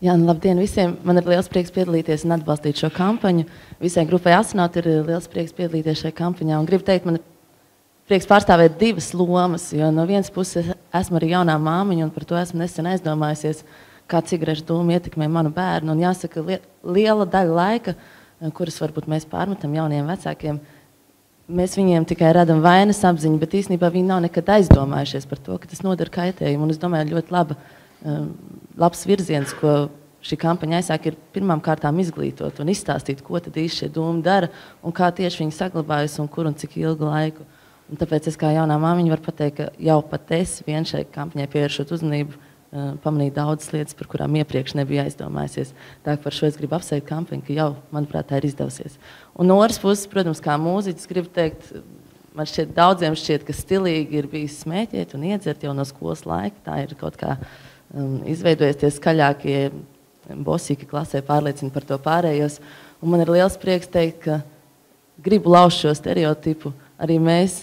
Jā, nu, labdien visiem! Man ir liels prieks piedalīties un atbalstīt šo kampaņu. Visai grupai Astronaut ir liels prieks piedalīties šajā kampaņā. Un gribu teikt, man ir prieks pārstāvēt divas lomas, jo no vienas puses esmu arī jaunā māmiņa un par to esmu nesen aizdomājusies, kā cigarešu dūmi ietekmē manu bērnu. Un jāsaka, liela daļa laika, kuras varbūt mēs pārmetam jauniem vecākiem, mēs viņiem tikai radam vainas apziņu, bet īstenībā viņi nav nekad aizdomājušies par to, ka tas nodara kaitējumu. Un es domāju, ļoti labs virziens, ko šī kampaņa aizsāk, ir pirmām kārtām izglītot un izstāstīt, ko tad īsti šie dūmi dara un kā tieši viņi saglabājas un kur un cik ilgu laiku. Un tāpēc es kā jaunā māmiņa varu pateikt, ka jau pat es vien šai kampaņai pievēršot uzmanību, pamanīju daudzas lietas, par kurām iepriekš nebija aizdomājusies. Tā par šo es gribu apsveikt kampaņu, ka jau, manuprāt, tā ir izdevusies. Un no otras puses, protams, kā mūziķis, gribu teikt, man šķiet, daudziem šķiet, ka stilīgi ir bijis smēķēt un iedzert jau no skolas laika. Tā ir kaut kā izveidojies tie skaļākie bosīki klasē, pārliecina par to pārējos. Un man ir liels prieks teikt, ka gribu lauzt šo stereotipu. Arī mēs,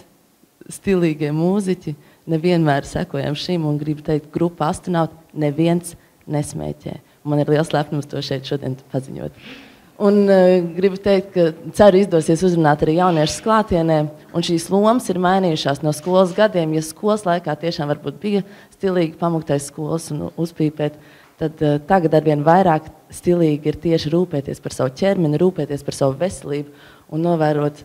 stilīgie mūziķi, nevienmēr sekojam šim un gribu teikt, grupa Astronaut neviens nesmēķē. Man ir liels lepnums to šeit šodien paziņot. Un gribu teikt, ka ceru izdosies uzrunāt arī jauniešus klātienē, un šīs lomas ir mainījušās no skolas gadiem. Ja skolas laikā tiešām varbūt bija stilīgi pamuktais skolas un uzpīpēt, tad tagad arvien vairāk stilīgi ir tieši rūpēties par savu ķermeni, rūpēties par savu veselību un novērot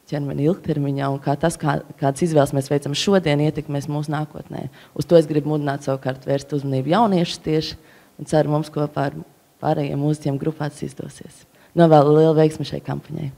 ķermeni ilgtermiņā, un kā tas, kādas izvēles mēs veicam šodien, ietekmēs mūsu nākotnē. Uz to es gribu mudināt savukārt vērst uzmanību jauniešus tieši, un ceru mums kopā ar pārējiem mūziķiem grupā tas izdosies. Novēlu lielu veiksmi šai kampaņai.